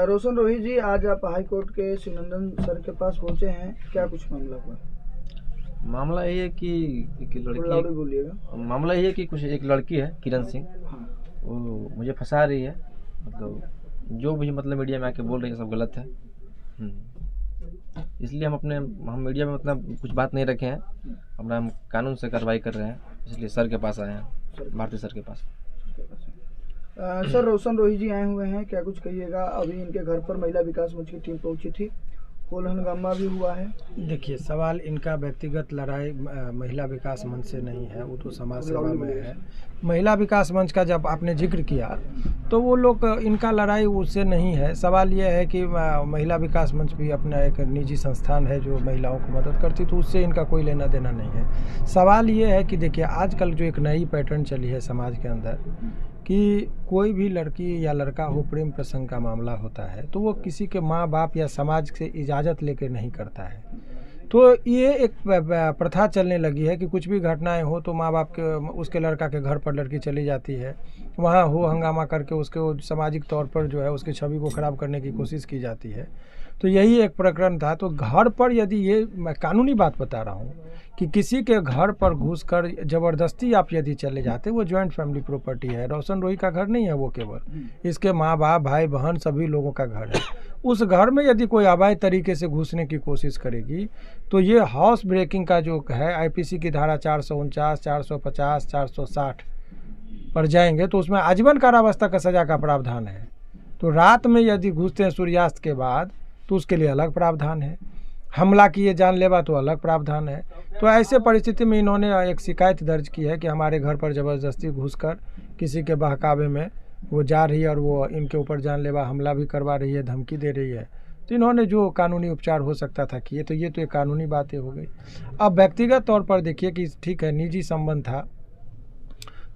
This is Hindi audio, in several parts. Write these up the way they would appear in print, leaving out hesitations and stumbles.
रोशन रोही जी, आज आप हाई कोर्ट के शिवनंदन सर के पास पहुंचे हैं, क्या कुछ मामला हुआ? मामला ये है कि एक लड़की, बोलिएगा। मामला ये है कि कुछ एक लड़की है किरण सिंह, हाँ। वो मुझे फंसा रही है। मतलब जो भी मतलब मीडिया में आके बोल रही है सब गलत है। इसलिए हम मीडिया में मतलब कुछ बात नहीं रखे हैं, अपना हम कानून से कार्रवाई कर रहे हैं, इसलिए सर के पास आए हैं, भारती सर के पास। सर, रोशन रोही जी आए हुए हैं, क्या कुछ कहिएगा? अभी इनके घर पर महिला विकास मंच की टीम पहुंची थी, होल हंगामा भी हुआ है। देखिए, सवाल इनका व्यक्तिगत लड़ाई महिला विकास मंच से नहीं है, वो तो समाज सेवा में है। महिला विकास मंच का जब आपने जिक्र किया तो वो लोग, इनका लड़ाई उससे नहीं है। सवाल ये है कि महिला विकास मंच भी अपना एक निजी संस्थान है जो महिलाओं को मदद करती, तो उससे इनका कोई लेना देना नहीं है। सवाल ये है कि देखिए, आजकल जो एक नई पैटर्न चली है समाज के अंदर कि कोई भी लड़की या लड़का हो, प्रेम प्रसंग का मामला होता है तो वो किसी के माँ बाप या समाज से इजाज़त लेकर नहीं करता है। तो ये एक प्रथा चलने लगी है कि कुछ भी घटनाएं हो तो माँ बाप के, उसके लड़का के घर पर लड़की चली जाती है, वहाँ हो हंगामा करके उसके सामाजिक तौर पर जो है उसकी छवि को ख़राब करने की कोशिश की जाती है। तो यही एक प्रकरण था। तो घर पर यदि, ये मैं कानूनी बात बता रहा हूँ कि किसी के घर पर घुसकर ज़बरदस्ती आप यदि चले जाते, वो जॉइंट फैमिली प्रॉपर्टी है। रोशन रोही का घर नहीं है वो, केवल इसके माँ बाप, भाई बहन सभी लोगों का घर है। उस घर में यदि कोई अवैध तरीके से घुसने की कोशिश करेगी तो ये हाउस ब्रेकिंग का जो है आईपीसी की धारा 449, 450, 460 पर जाएंगे तो उसमें आजीवन कारावास का सज़ा का प्रावधान है। तो रात में यदि घुसते हैं सूर्यास्त के बाद तो उसके लिए अलग प्रावधान है। हमला किए जानलेवा तो अलग प्रावधान है। तो ऐसे परिस्थिति में इन्होंने एक शिकायत दर्ज की है कि हमारे घर पर ज़बरदस्ती घुसकर किसी के बहकावे में वो जा रही है और वो इनके ऊपर जानलेवा हमला भी करवा रही है, धमकी दे रही है। तो इन्होंने जो कानूनी उपचार हो सकता था किए। तो ये तो एक कानूनी बातें हो गई। अब व्यक्तिगत तौर पर देखिए कि ठीक है, निजी संबंध था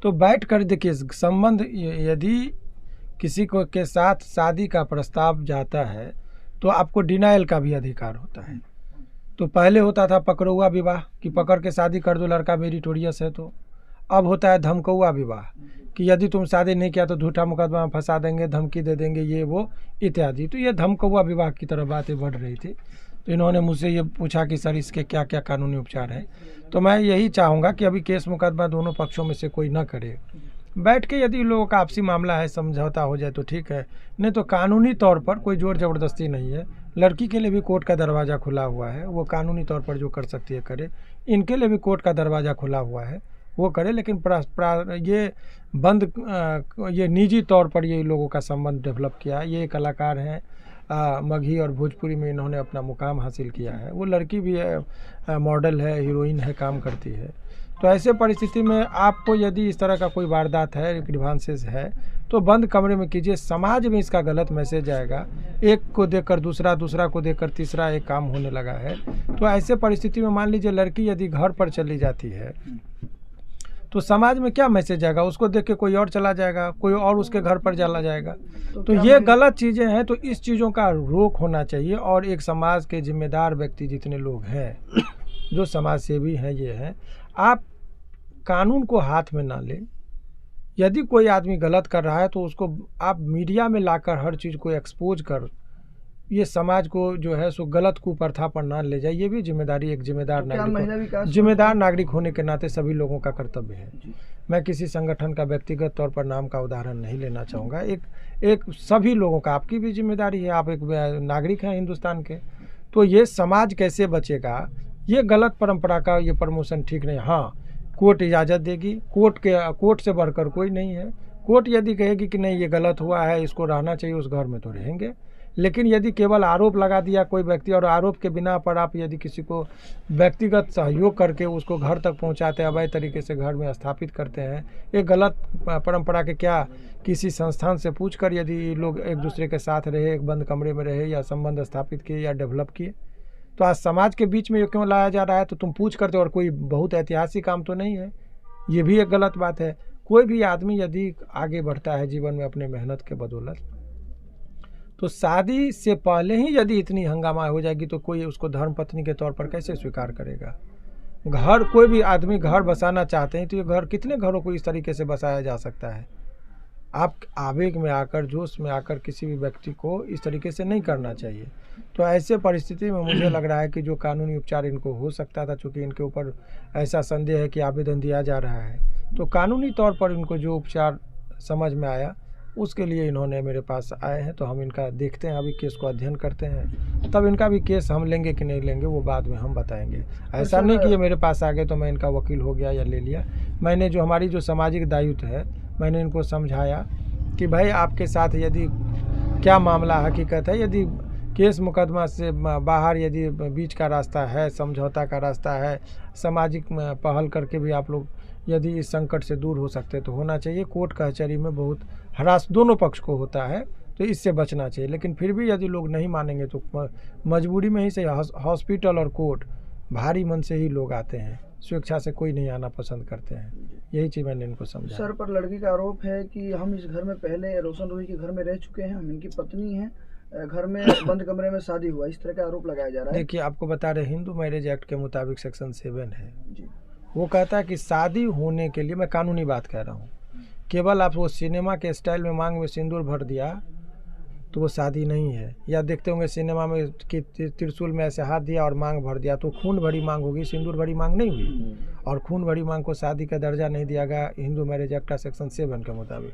तो बैठ कर देखिए, संबंध यदि किसी को के साथ शादी का प्रस्ताव जाता है तो आपको डिनाइल का भी अधिकार होता है। तो पहले होता था पकड़ुआ विवाह कि पकड़ के शादी कर दो, लड़का मेरिटोरियस है तो। अब होता है धमकौआ विवाह कि यदि तुम शादी नहीं किया तो झूठा मुकदमा में फंसा देंगे, धमकी दे देंगे, ये वो इत्यादि। तो ये धमकौआ विवाह की तरफ बातें बढ़ रही थी। तो इन्होंने मुझसे ये पूछा कि सर इसके क्या क्या कानूनी उपचार हैं। तो मैं यही चाहूँगा कि अभी केस मुकदमा दोनों पक्षों में से कोई ना करे, बैठ के यदि लोगों का आपसी मामला है, समझौता हो जाए तो ठीक है, नहीं तो कानूनी तौर पर कोई जोर ज़बरदस्ती नहीं है। लड़की के लिए भी कोर्ट का दरवाज़ा खुला हुआ है, वो कानूनी तौर पर जो कर सकती है करे। इनके लिए भी कोर्ट का दरवाज़ा खुला हुआ है, वो करे। लेकिन ये बंद, ये निजी तौर पर ये लोगों का संबंध डेवलप किया। ये कलाकार हैं, मगही और भोजपुरी में इन्होंने अपना मुकाम हासिल किया है। वो लड़की भी है, मॉडल है, हीरोइन है, काम करती है। तो ऐसे परिस्थिति में आपको यदि इस तरह का कोई वारदात है, ग्रीवांसेस है, तो बंद कमरे में कीजिए। समाज में इसका गलत मैसेज आएगा, एक को देखकर दूसरा, दूसरा को देखकर तीसरा एक काम होने लगा है। तो ऐसे परिस्थिति में मान लीजिए लड़की यदि घर पर चली जाती है तो समाज में क्या मैसेज आएगा? उसको देख के कोई और चला जाएगा, कोई और उसके घर पर चला जाएगा। तो ये गलत चीज़ें हैं। तो इस चीज़ों का रोक होना चाहिए। और एक समाज के जिम्मेदार व्यक्ति जितने लोग हैं, जो समाज सेवी हैं, ये हैं, आप कानून को हाथ में ना लें। यदि कोई आदमी गलत कर रहा है तो उसको आप मीडिया में लाकर हर चीज़ को एक्सपोज कर ये समाज को जो है सो गलत कुप्रथा पर ना ले जाए। ये भी जिम्मेदारी एक जिम्मेदार नागरिक होने के नाते सभी लोगों का कर्तव्य है। मैं किसी संगठन का व्यक्तिगत तौर पर नाम का उदाहरण नहीं लेना चाहूँगा। एक सभी लोगों का, आपकी भी जिम्मेदारी है, आप एक नागरिक हैं हिंदुस्तान के। तो ये समाज कैसे बचेगा? ये गलत परंपरा का ये प्रमोशन ठीक नहीं। हाँ, कोर्ट इजाज़त देगी, कोर्ट से बढ़कर कोई नहीं है। कोर्ट यदि कहेगी कि नहीं ये गलत हुआ है, इसको रहना चाहिए, उस घर में तो रहेंगे। लेकिन यदि केवल आरोप लगा दिया कोई व्यक्ति और आरोप के बिना पर आप यदि किसी को व्यक्तिगत सहयोग करके उसको घर तक पहुंचाते हैं, अवैध तरीके से घर में स्थापित करते हैं, ये गलत परंपरा के क्या किसी संस्थान से पूछकर यदि लोग एक दूसरे के साथ रहे, एक बंद कमरे में रहे या संबंध स्थापित किए या डेवलप किए, तो आज समाज के बीच में ये क्यों लाया जा रहा है? तो तुम पूछ करते और कोई बहुत ऐतिहासिक काम तो नहीं है। ये भी एक गलत बात है। कोई भी आदमी यदि आगे बढ़ता है जीवन में अपने मेहनत के बदौलत, तो शादी से पहले ही यदि इतनी हंगामा हो जाएगी तो कोई उसको धर्मपत्नी के तौर पर कैसे स्वीकार करेगा? घर कोई भी आदमी घर बसाना चाहते हैं तो ये घर कितने घरों को इस तरीके से बसाया जा सकता है। आप आवेग में आकर जोश में आकर किसी भी व्यक्ति को इस तरीके से नहीं करना चाहिए। तो ऐसे परिस्थिति में मुझे लग रहा है कि जो कानूनी उपचार इनको हो सकता था, चूँकि इनके ऊपर ऐसा संदेह है कि आवेदन दिया जा रहा है, तो कानूनी तौर पर इनको जो उपचार समझ में आया उसके लिए इन्होंने मेरे पास आए हैं। तो हम इनका देखते हैं, अभी केस को अध्ययन करते हैं, तब इनका भी केस हम लेंगे कि नहीं लेंगे वो बाद में हम बताएंगे। ऐसा नहीं कि ये मेरे पास आ गए तो मैं इनका वकील हो गया या ले लिया। मैंने जो हमारी जो सामाजिक दायित्व है, मैंने इनको समझाया कि भाई आपके साथ यदि क्या मामला हकीकत है, यदि केस मुकदमा से बाहर यदि बीच का रास्ता है, समझौता का रास्ता है, सामाजिक पहल करके भी आप लोग यदि इस संकट से दूर हो सकते तो होना चाहिए। कोर्ट कचहरी में बहुत हरास दोनों पक्ष को होता है, तो इससे बचना चाहिए। लेकिन फिर भी यदि लोग नहीं मानेंगे तो मजबूरी में ही से हॉस्पिटल और कोर्ट भारी मन से ही लोग आते हैं, स्वेच्छा से कोई नहीं आना पसंद करते हैं। यही चीज़ मैंने इनको समझा। सर, पर लड़की का आरोप है कि हम इस घर में पहले रोशन रोही के घर में रह चुके हैं, हम इनकी पत्नी हैं, घर में बंद कमरे में शादी हुआ, इस तरह का आरोप लगाया जा रहा है। देखिए, आपको बता रहे हिंदू मैरिज एक्ट के मुताबिक सेक्शन 7 है जी, वो कहता है कि शादी होने के लिए, मैं कानूनी बात कह रहा हूँ, केवल आप वो सिनेमा के स्टाइल में मांग में सिंदूर भर दिया तो वो शादी नहीं है। या देखते होंगे सिनेमा में कि त्रिशूल में ऐसे हाथ दिया और मांग भर दिया तो खून भरी मांग होगी, सिंदूर भरी मांग नहीं हुई। और खून भरी मांग को शादी का दर्जा नहीं दिया गया हिंदू मैरिज एक्ट का सेक्शन 7 के मुताबिक।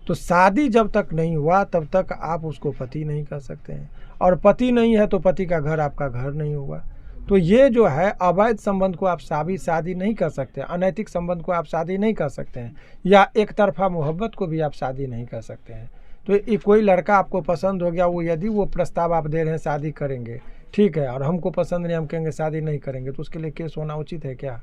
तो शादी जब तक नहीं हुआ तब तक आप उसको पति नहीं कह सकते हैं, और पति नहीं है तो पति का घर आपका घर नहीं हुआ। तो ये जो है अवैध संबंध को आप शादी नहीं कर सकते, अनैतिक संबंध को आप शादी नहीं कर सकते हैं, या एक तरफा मोहब्बत को भी आप शादी नहीं कर सकते हैं। तो ये कोई लड़का आपको पसंद हो गया, वो यदि वो प्रस्ताव आप दे रहे हैं शादी करेंगे, ठीक है, और हमको पसंद नहीं, हम कहेंगे शादी नहीं करेंगे, तो उसके लिए केस होना उचित है क्या?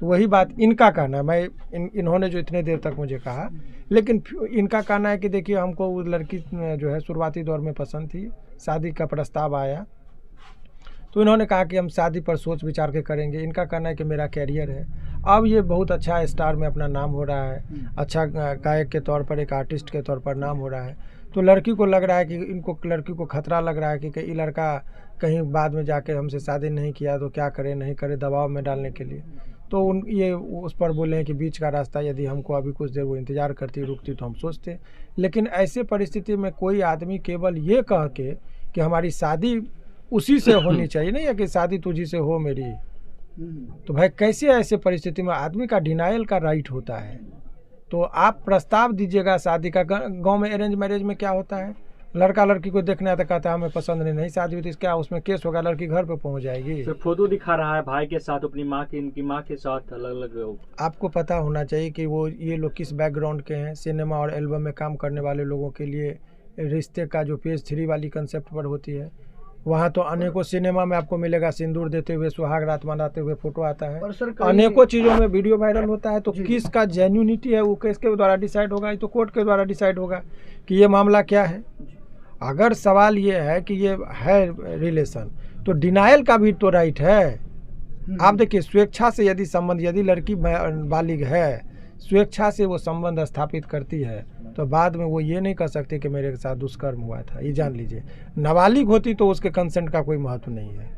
तो वही बात इनका कहना है। मैं इन्होंने जो इतने देर तक मुझे कहा, लेकिन इनका कहना है कि देखिए हमको वो लड़की जो है शुरुआती दौर में पसंद थी, शादी का प्रस्ताव आया तो इन्होंने कहा कि हम शादी पर सोच विचार के करेंगे। इनका कहना है कि मेरा कैरियर है, अब ये बहुत अच्छा स्टार में अपना नाम हो रहा है, अच्छा गायक के तौर पर, एक आर्टिस्ट के तौर पर नाम हो रहा है। तो लड़की को लग रहा है कि लड़की को खतरा लग रहा है कि ये लड़का कहीं बाद में जाके हमसे शादी नहीं किया तो क्या करे नहीं करे, दबाव में डालने के लिए। तो ये उस पर बोले हैं कि बीच का रास्ता यदि हमको अभी कुछ देर वो इंतज़ार करती रुकती तो हम सोचते। लेकिन ऐसे परिस्थिति में कोई आदमी केवल ये कह के कि हमारी शादी उसी से होनी चाहिए, नहीं है कि शादी तुझी से हो मेरी, तो भाई कैसे ऐसे परिस्थिति में आदमी का डिनायल का राइट होता है। तो आप प्रस्ताव दीजिएगा शादी का। गांव में अरेंज मैरिज में क्या होता है, लड़का लड़की को देखने आता, कहता है हमें पसंद नहीं शादी हुई, तो क्या उसमें केस होगा, लड़की घर पे पहुंच जाएगी। तो फोटो दिखा रहा है भाई के साथ, अपनी माँ के, इनकी माँ के साथ अलग अलग। आपको पता होना चाहिए कि ये लोग किस बैकग्राउंड के हैं। सिनेमा और एल्बम में काम करने वाले लोगों के लिए रिश्ते का जो पेज 3 वाली कंसेप्ट पर होती है, वहाँ तो अनेकों सिनेमा में आपको मिलेगा सिंदूर देते हुए, सुहाग रात मनाते हुए फोटो आता है, अनेकों चीज़ों में वीडियो वायरल होता है। तो किसका जेन्युइनिटी है वो किसके द्वारा डिसाइड होगा? ये तो कोर्ट के द्वारा डिसाइड होगा कि ये मामला क्या है। अगर सवाल ये है कि ये है रिलेशन, तो डिनायल का भी तो राइट है। आप देखिए, स्वेच्छा से यदि संबंध, यदि लड़की बालिग है, स्वेच्छा से वो संबंध स्थापित करती है, तो बाद में वो ये नहीं कर सकते कि मेरे साथ दुष्कर्म हुआ था। ये जान लीजिए, नाबालिग होती तो उसके कंसेंट का कोई महत्व नहीं है,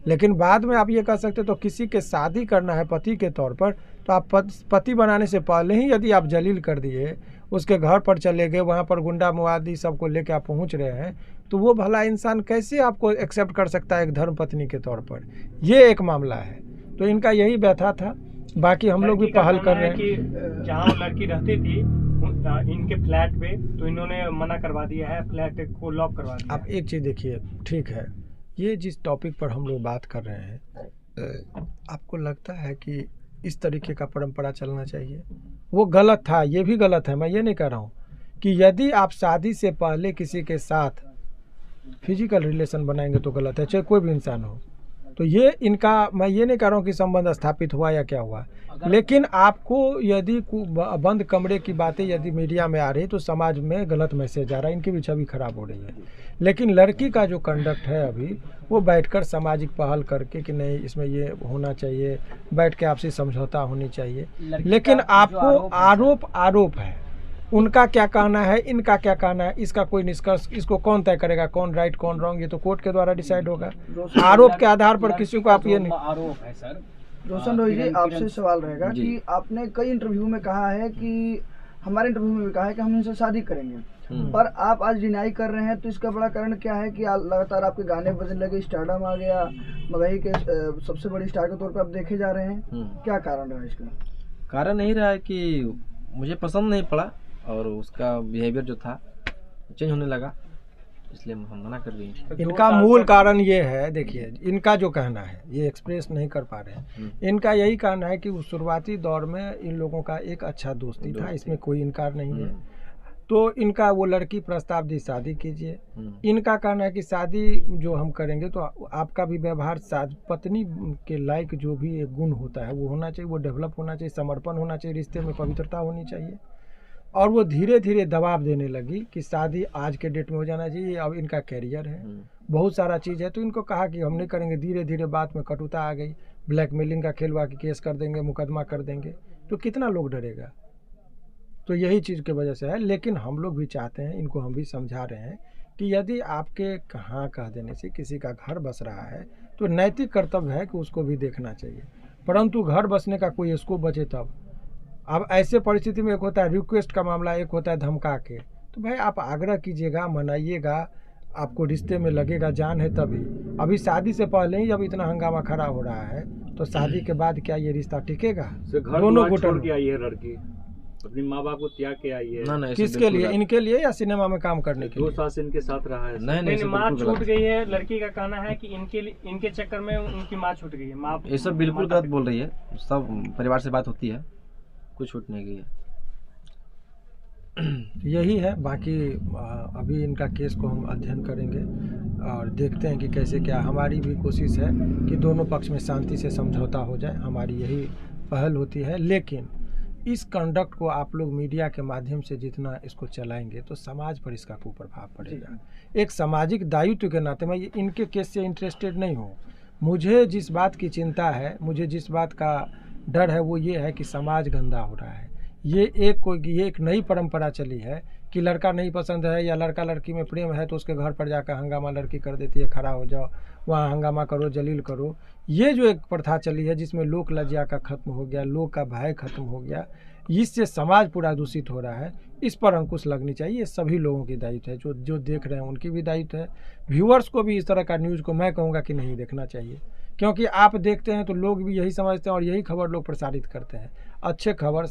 लेकिन बाद में आप ये कह सकते। तो किसी के शादी करना है पति के तौर पर, तो आप पति बनाने से पहले ही यदि आप जलील कर दिए, उसके घर पर चले गए, वहाँ पर गुंडा मुआदी सबको लेकर आप पहुँच रहे हैं, तो वो भला इंसान कैसे आपको एक्सेप्ट कर सकता है एक धर्म पत्नी के तौर पर? ये एक मामला है। तो इनका यही व्यथा था। बाकी हम लोग भी पहल कर रहे हैं कि जहाँ लड़की रहती थी इनके फ्लैट पे, तो इन्होंने मना करवा दिया है, फ्लैट को लॉक करवा दिया। आप एक चीज़ देखिए, ठीक है, ये जिस टॉपिक पर हम लोग बात कर रहे हैं, आपको लगता है कि इस तरीके का परंपरा चलना चाहिए? वो गलत था, ये भी गलत है। मैं ये नहीं कह रहा हूँ कि यदि आप शादी से पहले किसी के साथ फिजिकल रिलेशन बनाएंगे तो गलत है, चाहे कोई भी इंसान हो। तो ये इनका, मैं ये नहीं कह रहा हूँ कि संबंध स्थापित हुआ या क्या हुआ, लेकिन आपको यदि बंद कमरे की बातें यदि मीडिया में आ रही तो समाज में गलत मैसेज आ रहा है, इनकी भी छवि खराब हो रही है। लेकिन लड़की का जो कंडक्ट है अभी, वो बैठकर सामाजिक पहल करके कि नहीं इसमें ये होना चाहिए, बैठ के आपसी समझौता होनी चाहिए। लेकिन आपको आरोप है, उनका क्या कहना है, इनका क्या कहना है, इसका कोई निष्कर्ष इसको कौन तय करेगा, कौन राइट कौन रॉन्ग? ये तो कोर्ट के द्वारा डिसाइड होगा। आरोप के आधार पर किसी को आप ये नहीं, आरोप है सर, रोशन रोही जी, आपसे सवाल रहेगा जी। कि आपने कई इंटरव्यू में कहा है कि हमारे इंटरव्यू में भी कहा है कि हम इनसे शादी करेंगे, पर आप आज डिनाई कर रहे हैं, तो इसका बड़ा कारण क्या है कि लगातार आपके गाने बजने लगे, स्टारडम आ गया, मगही के सबसे बड़े स्टार के तौर पर आप देखे जा रहे हैं, क्या कारण रहा इसका? कारण यही रहा है कि मुझे पसंद नहीं पड़ा और उसका बिहेवियर जो था चेंज होने लगा, इसलिए हम मना कर दिए। इनका मूल कारण ये है, देखिए इनका जो कहना है ये एक्सप्रेस नहीं कर पा रहे हैं। इनका यही कहना है कि उस शुरुआती दौर में इन लोगों का एक अच्छा दोस्ती था, इसमें कोई इनकार नहीं है। तो इनका वो लड़की प्रस्ताव दी शादी कीजिए। इनका कहना है कि शादी जो हम करेंगे तो आपका भी व्यवहार पत्नी के लायक जो भी एक गुण होता है वो होना चाहिए, वो डेवलप होना चाहिए, समर्पण होना चाहिए, रिश्ते में पवित्रता होनी चाहिए। और वो धीरे धीरे दबाव देने लगी कि शादी आज के डेट में हो जाना चाहिए, अब इनका कैरियर है, बहुत सारा चीज़ है। तो इनको कहा कि हम नहीं करेंगे, धीरे धीरे बात में कटुता आ गई, ब्लैकमेलिंग का खेलवा के केस कर देंगे, मुकदमा कर देंगे, तो कितना लोग डरेगा। तो यही चीज़ की वजह से है। लेकिन हम लोग भी चाहते हैं, इनको हम भी समझा रहे हैं कि यदि आपके कहाँ कह देने से किसी का घर बस रहा है तो नैतिक कर्तव्य है कि उसको भी देखना चाहिए, परंतु घर बसने का कोई स्कोप बचे तब। अब ऐसे परिस्थिति में एक होता है रिक्वेस्ट का मामला, एक होता है धमका के। तो भाई आप आग्रह कीजिएगा, मनाइएगा, आपको रिश्ते में लगेगा जान है तभी। अभी शादी से पहले ही जब इतना हंगामा खड़ा हो रहा है तो शादी के बाद क्या ये रिश्ता टिकेगा? दोनों गुटों के आई है लड़की, अपने माँ बाप को त्याग के आई है। ना, किसके लिए? इनके लिए या सिनेमा में काम करने के लिए? 2 साल से इनके साथ रहा है। नहीं, माँ छूट गई है। लड़की का कहना है कि इनके चक्कर में उनकी माँ छूट गई है। माँ ये सब बिल्कुल गलत बोल रही है। सब परिवार से बात होती है, कुछ छूट नहीं गई है। यही है। बाकी अभी इनका केस को हम अध्ययन करेंगे और देखते हैं कि कैसे क्या। हमारी भी कोशिश है कि दोनों पक्ष में शांति से समझौता हो जाए, हमारी यही पहल होती है। लेकिन इस कंडक्ट को आप लोग मीडिया के माध्यम से जितना इसको चलाएंगे तो समाज पर इसका कुप्रभाव पड़ेगा। एक सामाजिक दायित्व के नाते मैं इनके केस से इंटरेस्टेड नहीं हूँ। मुझे जिस बात की चिंता है, मुझे जिस बात का डर है वो ये है कि समाज गंदा हो रहा है। ये एक नई परंपरा चली है कि लड़का नहीं पसंद है या लड़का लड़की में प्रेम है तो उसके घर पर जाकर हंगामा लड़की कर देती है, खड़ा हो जाओ वहाँ हंगामा करो, जलील करो। ये जो एक प्रथा चली है जिसमें लोक लज्जा का खत्म हो गया, लोक का भय खत्म हो गया, इससे समाज पूरा दूषित हो रहा है। इस पर अंकुश लगनी चाहिए। ये सभी लोगों की दायित्व है, जो देख रहे हैं उनकी भी दायित्व है। व्यूअर्स को भी इस तरह का न्यूज़ को मैं कहूँगा कि नहीं देखना चाहिए, क्योंकि आप देखते हैं तो लोग भी यही समझते हैं और यही खबर लोग प्रसारित करते हैं। अच्छे खबर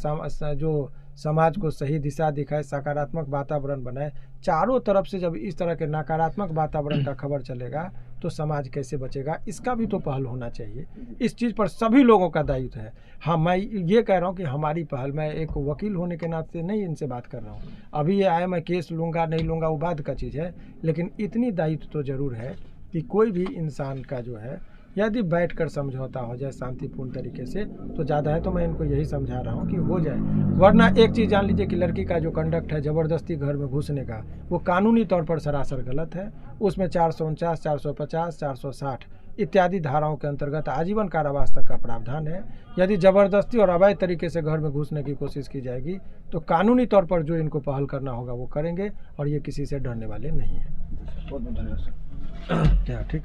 जो समाज को सही दिशा दिखाए, सकारात्मक वातावरण बनाए। चारों तरफ से जब इस तरह के नकारात्मक वातावरण का खबर चलेगा तो समाज कैसे बचेगा, इसका भी तो पहल होना चाहिए। इस चीज़ पर सभी लोगों का दायित्व है। हाँ, मैं ये कह रहा हूँ कि हमारी पहल, मैं एक वकील होने के नाते नहीं इनसे बात कर रहा हूँ। अभी ये आए, मैं केस लूँगा नहीं लूँगा वो बात का चीज़ है, लेकिन इतनी दायित्व तो ज़रूर है कि कोई भी इंसान का जो है यदि बैठकर समझौता हो जाए शांतिपूर्ण तरीके से तो ज़्यादा है। तो मैं इनको यही समझा रहा हूँ कि हो जाए। वरना एक चीज़ जान लीजिए कि लड़की का जो कंडक्ट है ज़बरदस्ती घर में घुसने का, वो कानूनी तौर पर सरासर गलत है। उसमें 449, 450, 460 इत्यादि धाराओं के अंतर्गत आजीवन कारावास तक का प्रावधान है। यदि ज़बरदस्ती और अवैध तरीके से घर में घुसने की कोशिश की जाएगी तो कानूनी तौर पर जो इनको पहल करना होगा वो करेंगे और ये किसी से डरने वाले नहीं हैं। बहुत बहुत धन्यवाद सर। क्या ठीक।